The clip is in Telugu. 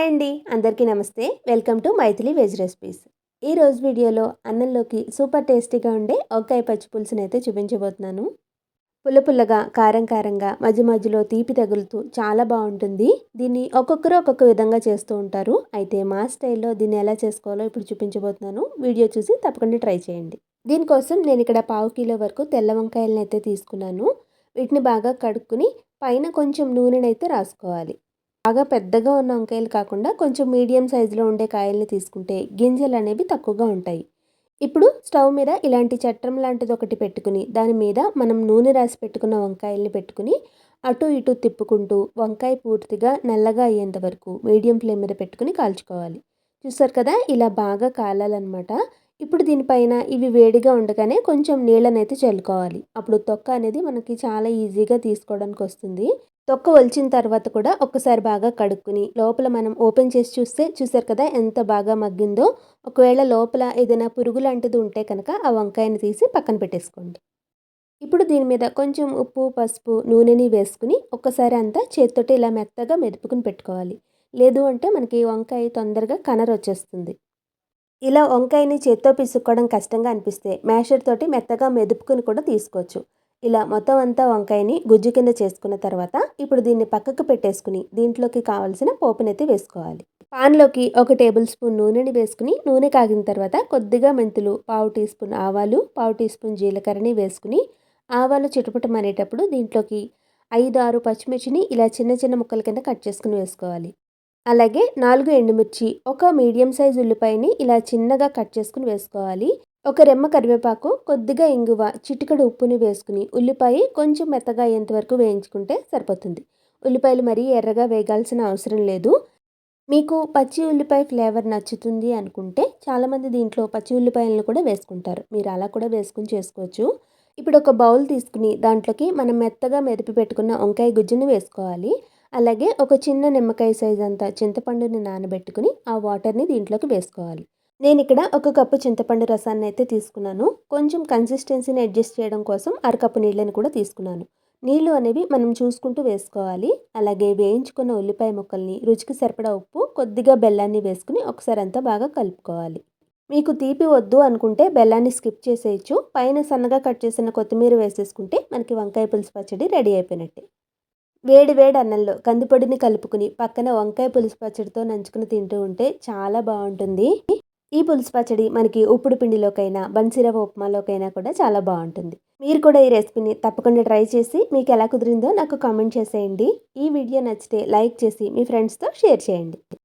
అండి, అందరికీ నమస్తే. Welcome to Maithili veg recipes. ఈ రోజు వీడియోలో అన్నంలోకి సూపర్ టేస్టీగా ఉండే వంకాయ పచ్చి పులుసుని అయితే చూపించబోతున్నాను. పుల్ల పుల్లగా, కారం కారంగా, మధ్య మధ్యలో తీపి తగులుతూ చాలా బాగుంటుంది. దీన్ని ఒక్కొక్కరు ఒక్కొక్క విధంగా చేస్తూ ఉంటారు. అయితే మా స్టైల్లో దీన్ని ఎలా చేసుకోవాలో ఇప్పుడు చూపించబోతున్నాను. వీడియో చూసి తప్పకుండా ట్రై చేయండి. దీనికోసం నేను ఇక్కడ 1/2 కిలో వరకు తెల్ల వంకాయలను అయితే తీసుకున్నాను. వీటిని బాగా కడుక్కుని పైన కొంచెం నూనెనైతే రాసుకోవాలి. బాగా పెద్దగా ఉన్న వంకాయలు కాకుండా కొంచెం మీడియం సైజులో ఉండే కాయల్ని తీసుకుంటే గింజలు అనేవి తక్కువగా ఉంటాయి. ఇప్పుడు స్టవ్ మీద ఇలాంటి చట్రం లాంటిది ఒకటి పెట్టుకుని దాని మీద మనం నూనె రాసి పెట్టుకున్న వంకాయల్ని పెట్టుకుని అటు ఇటు తిప్పుకుంటూ వంకాయ పూర్తిగా నల్లగా అయ్యేంత వరకు మీడియం ఫ్లేమ్ మీద పెట్టుకుని కాల్చుకోవాలి. చూసారు కదా, ఇలా బాగా కాలాలన్నమాట. ఇప్పుడు దీనిపైన ఇవి వేడిగా ఉండగానే కొంచెం నీళ్ళనైతే చల్లుకోవాలి. అప్పుడు తొక్క అనేది మనకి చాలా ఈజీగా తీసుకోవడానికి వస్తుంది. తొక్క ఒలిచిన తర్వాత కూడా ఒక్కసారి బాగా కడుక్కుని లోపల మనం ఓపెన్ చేసి చూస్తే చూసారు కదా ఎంత బాగా మగ్గిందో. ఒకవేళ లోపల ఏదైనా పురుగు లాంటిది ఉంటే కనుక ఆ వంకాయని తీసి పక్కన పెట్టేసుకోండి. ఇప్పుడు దీని మీద కొంచెం ఉప్పు, పసుపు, నూనెని వేసుకుని ఒక్కసారి అంతా చేతితోటి ఇలా మెత్తగా మెదుపుకుని పెట్టుకోవాలి. లేదు అంటే మనకి వంకాయ తొందరగా కనర్ వచ్చేస్తుంది. ఇలా వంకాయని చేత్తో పిసుక్కోవడం కష్టంగా అనిపిస్తే మ్యాషర్ తోటి మెత్తగా మెదుపుకుని కూడా తీసుకోవచ్చు. ఇలా మొత్తం అంతా వంకాయని గుజ్జు కింద చేసుకున్న తర్వాత ఇప్పుడు దీన్ని పక్కకు పెట్టేసుకుని దీంట్లోకి కావాల్సిన పోపునైతే వేసుకోవాలి. పాన్లోకి 1 టేబుల్ స్పూన్ నూనెని వేసుకుని నూనె కాగిన తర్వాత కొద్దిగా మెంతులు, 1/2 టీ స్పూన్ ఆవాలు, 1/2 టీ స్పూన్ జీలకర్రని వేసుకుని ఆవాలు చిటపటమనేటప్పుడు దీంట్లోకి 5-6 పచ్చిమిర్చిని ఇలా చిన్న చిన్న ముక్కల కింద కట్ చేసుకుని వేసుకోవాలి. అలాగే 4 ఎండుమిర్చి, ఒక మీడియం సైజ్ ఉల్లిపాయని ఇలా చిన్నగా కట్ చేసుకుని వేసుకోవాలి. ఒక రెమ్మ కరివేపాకు, కొద్దిగా ఇంగువ, చిటికెడు ఉప్పుని వేసుకుని ఉల్లిపాయ కొంచెం మెత్తగా అయ్యేంత వరకు వేయించుకుంటే సరిపోతుంది. ఉల్లిపాయలు మరీ ఎర్రగా వేగాల్సిన అవసరం లేదు. మీకు పచ్చి ఉల్లిపాయ ఫ్లేవర్ నచ్చుతుంది అనుకుంటే చాలామంది దీంట్లో పచ్చి ఉల్లిపాయలను కూడా వేసుకుంటారు. మీరు అలా కూడా వేసుకుని చేసుకోవచ్చు. ఇప్పుడు ఒక బౌల్ తీసుకుని దాంట్లోకి మనం మెత్తగా మెదిపి పెట్టుకున్న వంకాయ గుజ్జుని వేసుకోవాలి. అలాగే ఒక చిన్న నిమ్మకాయ సైజ్ అంతా చింతపండుని నానబెట్టుకుని ఆ వాటర్ని దీంట్లోకి వేసుకోవాలి. నేను ఇక్కడ 1 కప్పు చింతపండు రసాన్ని అయితే తీసుకున్నాను. కొంచెం కన్సిస్టెన్సీని అడ్జస్ట్ చేయడం కోసం 1/2 కప్పు నీళ్ళని కూడా తీసుకున్నాను. నీళ్లు అనేవి మనం చూసుకుంటూ వేసుకోవాలి. అలాగే వేయించుకున్న ఉల్లిపాయ ముక్కల్ని, రుచికి సరిపడా ఉప్పు, కొద్దిగా బెల్లాన్ని వేసుకుని ఒకసారి అంతా బాగా కలుపుకోవాలి. మీకు తీపి వద్దు అనుకుంటే బెల్లాన్ని స్కిప్ చేసేయచ్చు. పైన సన్నగా కట్ చేసిన కొత్తిమీర వేసేసుకుంటే మనకి వంకాయ పులుసు పచ్చడి రెడీ అయిపోయినట్టే. వేడి వేడి అన్నంలో కందిపొడిని కలుపుకుని పక్కన వంకాయ పులుసు పచ్చడితో నంచుకుని తింటూ ఉంటే చాలా బాగుంటుంది. ఈ పులుసు పచ్చడి మనకి ఉప్పుడు పిండిలోకైనా, బన్సీరవ్వ ఉప్మాలోకైనా కూడా చాలా బాగుంటుంది. మీరు కూడా ఈ రెసిపీని తప్పకుండా ట్రై చేసి మీకు ఎలా కుదిరిందో నాకు కామెంట్ చేసేయండి. ఈ వీడియో నచ్చితే లైక్ చేసి మీ ఫ్రెండ్స్తో షేర్ చేయండి.